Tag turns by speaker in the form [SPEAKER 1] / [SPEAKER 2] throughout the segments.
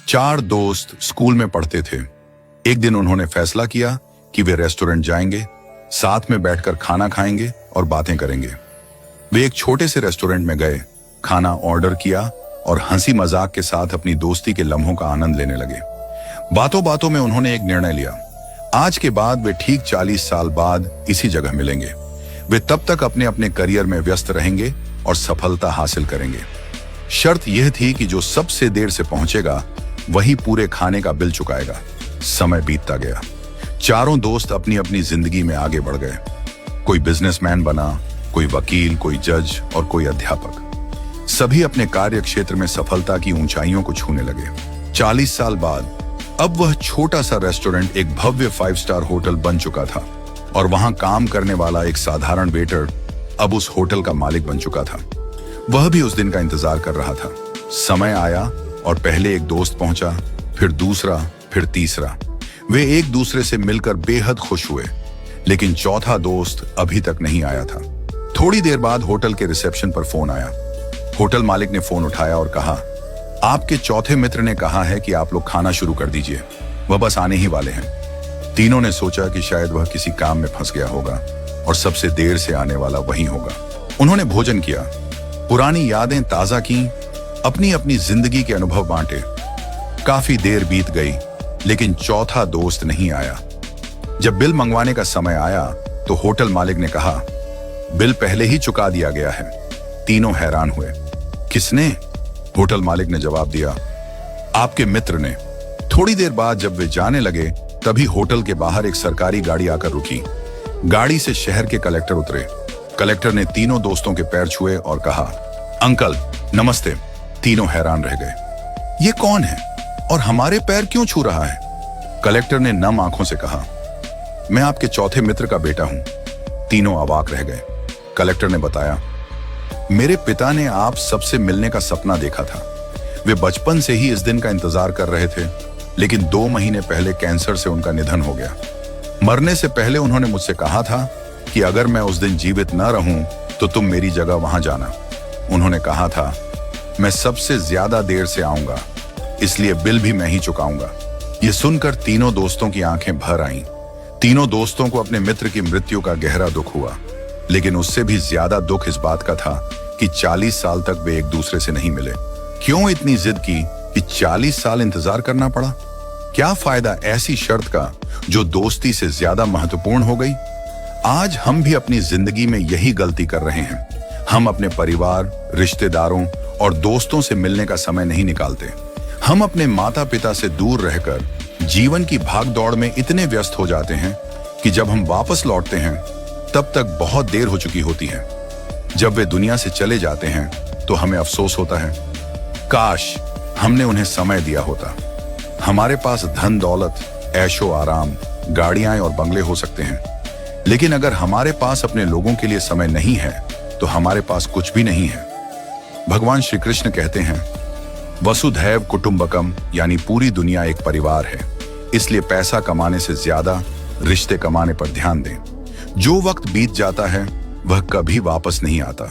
[SPEAKER 1] चार दोस्त स्कूल में पढ़ते थे। एक दिन उन्होंने फैसला किया कि वे रेस्टोरेंट जाएंगे, साथ में बैठकर खाना खाएंगे और बातें करेंगे। वे एक छोटे से रेस्टोरेंट में गए, खाना ऑर्डर किया और हंसी मजाक के साथ अपनी दोस्ती के लम्हों का आनंद लेने लगे। बातों बातों में उन्होंने एक निर्णय लिया। आज के बाद वे ठीक 40 साल बाद इसी जगह मिलेंगे। वे तब तक अपने अपने करियर में व्यस्त रहेंगे और सफलता हासिल करेंगे। शर्त यह थी कि जो सबसे देर से पहुंचेगा वही पूरे खाने का बिल चुकाएगा। समय बीतता गया। चारों दोस्त अपनी अपनी जिंदगी में आगे बढ़ गए। कोई बिजनेसमैन बना, कोई वकील, कोई जज और कोई अध्यापक। सभी अपने कार्य क्षेत्र में सफलता की ऊंचाइयों को छूने लगे। 40 साल बाद अब वह छोटा सा रेस्टोरेंट एक भव्य 5 स्टार होटल बन चुका था और वहां काम करने वाला एक साधारण वेटर अब उस होटल का मालिक बन चुका था। वह भी उस दिन का इंतजार कर रहा था। समय आया और पहले एक दोस्त पहुंचा, फिर दूसरा, फिर तीसरा। वे एक दूसरे से मिलकर बेहद खुश हुए, लेकिन चौथा दोस्त अभी तक नहीं आया था। थोड़ी देर बाद होटल के रिसेप्शन पर फोन आया। होटल मालिक ने फोन उठाया और कहा, आपके चौथे मित्र ने कहा है कि आप लोग खाना शुरू कर दीजिए, वह बस आने ही वाले हैं। तीनों ने सोचा कि शायद वह किसी काम में फंस गया होगा और सबसे देर से आने वाला वही होगा। उन्होंने भोजन किया, पुरानी यादें ताजा की, अपनी अपनी जिंदगी के अनुभव बांटे। काफी देर बीत गई, लेकिन चौथा दोस्त नहीं आया। जब बिल मंगवाने का समय आया तो होटल मालिक ने कहा, बिल पहले ही चुका दिया गया है। तीनों हैरान हुए। किसने? होटल मालिक ने जवाब दिया, आपके मित्र ने। थोड़ी देर बाद जब वे जाने लगे तभी होटल के बाहर एक सरकारी गाड़ी आकर रुकी। गाड़ी से शहर के कलेक्टर उतरे। कलेक्टर ने तीनों दोस्तों के पैर छुए और कहा, अंकल नमस्ते। तीनों हैरान रह गए। ये कौन है और हमारे पैर क्यों छू रहा है? कलेक्टर ने नम आंखों से कहा, मैं आपके चौथे मित्र का बेटा हूं। तीनों अवाक रह गए। कलेक्टर ने बताया, मेरे पिता ने आप सबसे मिलने का सपना देखा था। वे बचपन से ही इस दिन का इंतजार कर रहे थे, लेकिन 2 महीने पहले कैंसर से उनका निधन हो गया। मरने से पहले उन्होंने मुझसे कहा था कि अगर मैं उस दिन जीवित न रहूं तो तुम मेरी जगह वहां जाना। उन्होंने कहा था, मैं सबसे ज्यादा देर से आऊंगा, इसलिए बिल भी मैं ही चुकाऊंगा। ये सुनकर तीनों दोस्तों की आंखें भर आईं। तीनों दोस्तों को अपने मित्र की मृत्यु का गहरा दुख हुआ, लेकिन उससे भी ज्यादा दुख इस बात का था कि 40 साल तक वे एक दूसरे से नहीं मिले। क्यों इतनी जिद की कि 40 साल इंतजार करना पड़ा? क्या फायदा ऐसी शर्त का जो दोस्ती से ज्यादा महत्वपूर्ण हो गई? आज हम भी अपनी जिंदगी में यही गलती कर रहे हैं। हम अपने परिवार, रिश्तेदारों और दोस्तों से मिलने का समय नहीं निकालते। हम अपने माता पिता से दूर रहकर जीवन की भागदौड़ में इतने व्यस्त हो जाते हैं कि जब हम वापस लौटते हैं तब तक बहुत देर हो चुकी होती है। जब वे दुनिया से चले जाते हैं तो हमें अफसोस होता है, काश हमने उन्हें समय दिया होता। हमारे पास धन दौलत, ऐशो आराम, गाड़ियां और बंगले हो सकते हैं, लेकिन अगर हमारे पास अपने लोगों के लिए समय नहीं है तो हमारे पास कुछ भी नहीं है। भगवान श्री कृष्ण कहते हैं, वसुधैव कुटुंबकम, यानी पूरी दुनिया एक परिवार है। इसलिए पैसा कमाने से ज्यादा रिश्ते कमाने पर ध्यान दें। जो वक्त बीत जाता है वह कभी वापस नहीं आता।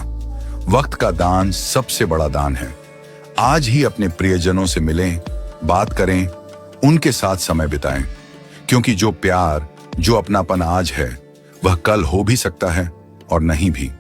[SPEAKER 1] वक्त का दान सबसे बड़ा दान है। आज ही अपने प्रियजनों से मिलें, बात करें, उनके साथ समय बिताएं, क्योंकि जो प्यार, जो अपनापन आज है वह कल हो भी सकता है और नहीं भी।